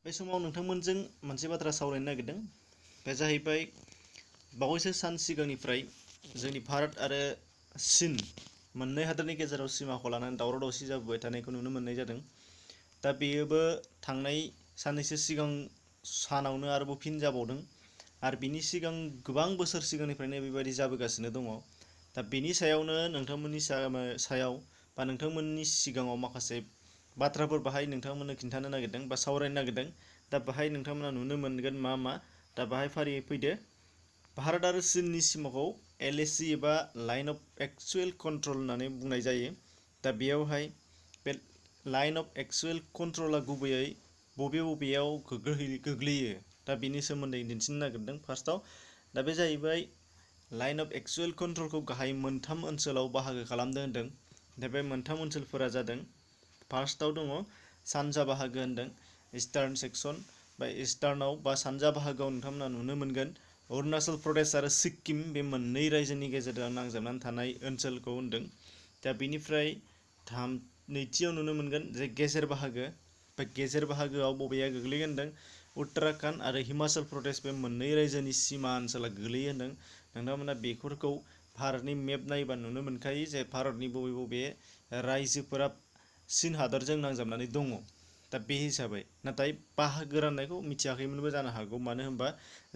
बे समाव नोंथांमोनजों मोनसे बाथ्रा सावरायनो नागिरदों। बे जाहैबाय बावैसो सान सिगांनिफ्राय जोंनि भारत आरो चीन मोननै हादोरनि गेजेराव सिमाखौ लानानै दावराव दावसि जाबोबाय थानायखौ नुनो मोननाय जादों। दा बेयोबो थांनाय साननैसो सिगां सानावनो आरोबाव फिन जाबावदों आरो बिनि सिगां गोबां बोसोर सिगांनिफ्रायनो बेबायदि जाबोगासिनो दङ। दा बेनि सायावनो नोंथांमोननि सायाव बा नोंथांमोननि सिगाङाव माखासे बाथ्राफोर बाहाय नोंथांमोननो खिन्थानो नागिरदों बा सावरायनो नागिरदों। दा बाहाय नोंथांमोना नुनो मोनगोन मा दा बाहाय फारियै फैदो। भारत आरो चीननि सिमाखौ LAC एबा लाइन अफ एक्चुएल कन्ट्रल होननानै बुंनाय जायो। दा बेयावहाय बे लाइन अफ एक्चुएल कन्ट्रला गुबैयै बबेयाव गोग्लैयो दा बेनि सोमोन्दै दिन्थिनो नागिरदों। फार्स्टआव दा बे जाहैबाय लाइन अफ एक्चुएल कन्ट्रलखौ गाहाय मोनथाम ओनसोलाव बाहागो खालामदों होनदों। दा बे मोनथाम ओनसोलफोरा जादों, फार्स्टआव दङ सानजा बाहागो होनदों, इस्टार्न सेक्सन बा इस्टार्नआव बा सानजा बाहागोआव नोंथांमोना नुनो मोनगोन अरुणाचल प्रदेश आरो सिक्किम बे मोननै रायजोनि गेजेराव नांजाबनानै थानाय ओनसोलखौ होनदों। दा बेनिफ्राय नैथियाव नुनो मोनगोन जे गेजेर बाहागो, बे गेजेर बाहागोआव बबेया गोग्लैयो होनदों उत्तराखन्ड आरो हिमाचल प्रदेश बे मोननै रायजोनि सिमा ओनसोला गोग्लैयो होनदों। नोंथांमोना बेफोरखौ भारतनि मेप नायोबा नुनो मोनखायो जे भारतनि बबे रायजोफोरा चीन हादरजों नांजाबनानै दङ। दा बे हिसाबै नाथाय बाहागो राननायखौ मिथियाखैमोनबो जानो हागौ। मानो होनबा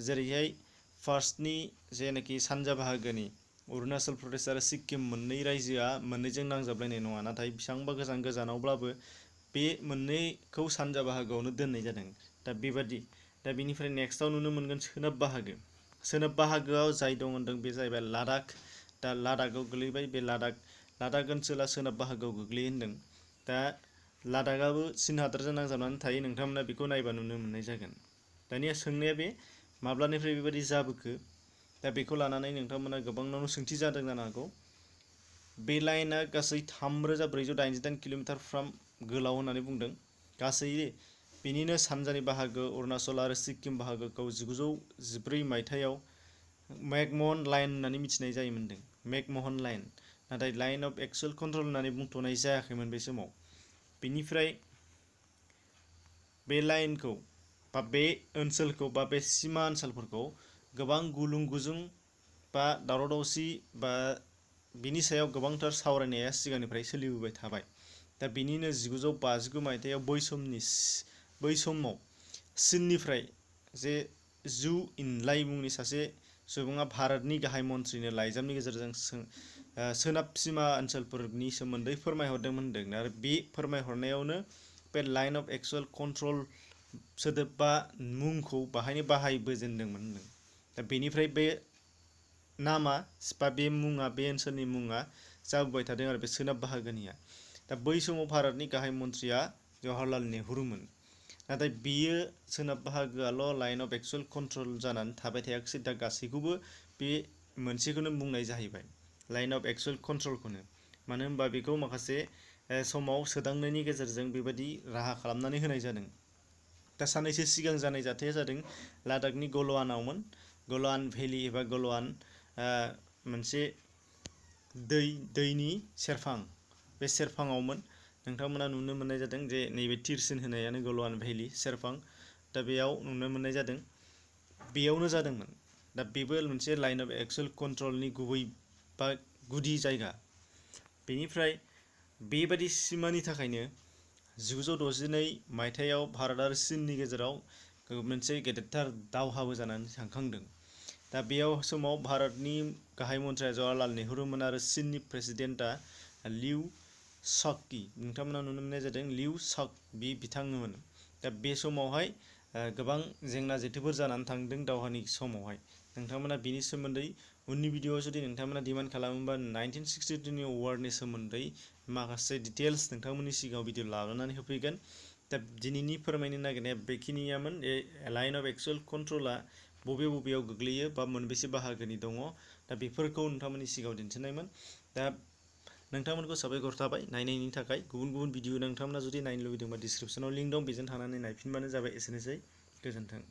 जेरैहाय फार्स्टनि जेनाखि सानजा बाहागोनि अरुणाचल प्रदेश आरो सिक्किम मोननै रायजोआ मोननैजों नांजाबलायनाय नङा, नाथाय बेसेबांबा गोजानावब्लाबो बे मोननैखौ सानजा बाहागोआवनो दोननाय जादों। दा बेबादि दा बेनिफ्राय नेक्स्टआव नुनो मोनगोन सोनाब बाहागो। सोनाब बाहागोआव जाय दं होनदों बे जाहैबाय लादाख। दा लादाखआव गोग्लैबाय। बे लादाख ओनसोला सोनाब बाहागोआव गोग्लैयो होनदों। दा लादाखआबो चीन हादरजों नांजाबनानै थायो। नोंथांमोना बेखौ नायबा नुनो मोननाय जागोन। दानिया सोंनाया बे माब्लानिफ्राय बेबायदि जाबोखो? दा बेखौ लानानै नोंथांमोना गोबांनावनो सोंथि जादों जानो हागौ। बे लाइनआ गासै 3488 किल'मिटारफ्राम गोलाव होननानै बुंदों। गासै बेनिनो सानजानि बाहागो अरुणाचल आरो सिक्किम बाहागोखौ 1914 मायथाइयाव मेकमोहन लाइन होननानै मिथिनाय जायोमोन। मेकमोहन लाइन, नाथाय लाइन अफ एक्चुएल कन्ट्रल होननानै बुंथ'नाय जायाखैमोन बे समाव। बेनिफ्राय बे लाइनखौ बा बे ओनसोलखौ बा बे सिमा ओनसोलफोरखौ गोबां गुलुं गुजुं बा दावराव दावसि बा बिनि सायाव गोबांथार सावरायनाया सिगांनिफ्राय सोलिबोबाय थाबाय। दा बिनिनो 1959 मायथाइयाव बै समाव चीननिफ्राय जे जु इनलाइ मुंनि सासे सुबुङा भारतनि गाहाय मन्थ्रिनो लाइजामनि गेजेरजों सोनाब सिमा ओनसोलफोरनि सोमोन्दै फोरमायहरदोंमोन होनदों। आरो बे फोरमायहरनायावनो बे लाइन अफ एक्चुएल कन्ट्रल सोदोब बा मुंखौ बाहायनो बाहायबोजेनदोंमोन होनदों। दा बेनिफ्राय बे नामा बा बे मुङा, बे ओनसोलनि मुङा जाबोबाय थादों आरो बे सोनाब बाहागोनिया। दा बै समाव भारतनि गाहाय मन्थ्रिया जवाहरलाल नेहुरुमोन। नाथाय बियो सोनाब बाहागोआल' लाइन अफ एक्चुएल कन्ट्रल जानानै थाबाय थायाखिसै। दा गासैखौबो बे मोनसेखौनो बुंनाय जाहैबाय, लाइन अफ एक्चुएल कन्ट्रलखौनो। मानो होनबा बेखौ माखासे समाव सोदांनायनि गेजेरजों बेबायदि राहा खालामनानै होनाय जादों। दा साननैसो सिगां जानाय जाथाया जादों लादाखनि गलवानावमोन। गलवान भेलि एबा गलवान मोनसे दैनि सेरफां, बे सेरफाङावमोन। नोंथांमोना नुनो मोननाय जादों जे नैबे तिरसिन होनायानो गलवान भेलि सेरफां। दा बेयाव नुनो मोननाय जादों, बेयावनो जादोंमोन। दा बेबो मोनसे लाइन अफ एक्चुएल कन्ट्रलनि गुबै बा गुदि जायगा। बेनिफ्राय बेबादि सिमानि थाखायनो 1962 मायथाइयाव भारत आरो चीननि गेजेराव मोनसे गेदेरथार दावहाबो जानानै थांखांदों। दा बेयाव समाव भारतनि गाहाय मन्थ्रिया जवाहरलाल नेहुरुमोन आरो चीननि प्रेसिडेन्टआ लिउ शक्की, नोंथांमोना नुनो मोननाय जादों लिउ शक, बिथांमोन। दा बे समावहाय गोबां जेंना जेथोफोर जानानै थांदों दावहानि समावहाय। नोंथांमोना बिनि सोमोन्दै उननि भिडिअ'आव जुदि नोंथांमोना डिमान्ड खालामोबा 1962नि वारनि सोमोन्दै माखासे डिटेल्स नोंथांमोननि सिगाङाव भिडिअ लाबोनानै होफैगोन। दा दिनैनि फोरमायनो नागिरनाया बेखिनियामोन। लाइन अफ एक्चुएल कन्ट्रला बबेयाव गोग्लैयो बा मोनबेसे बाहागोनि दङ। दा बेफोरखौ नोंथांमोननि सिगाङाव दिन्थिनायमोन। दा नोंथांमोनखौ साबायखर थाबाय नायनायनि थाखाय। गुबुन भिडिअ नोंथांमोना जुदि नायनो लुबैदोंबा डिसक्रिपसनाव लिंक दं, बेजों थांनानै नायफिनबानो जाबाय। एसेनोसै, गोजोन्थों।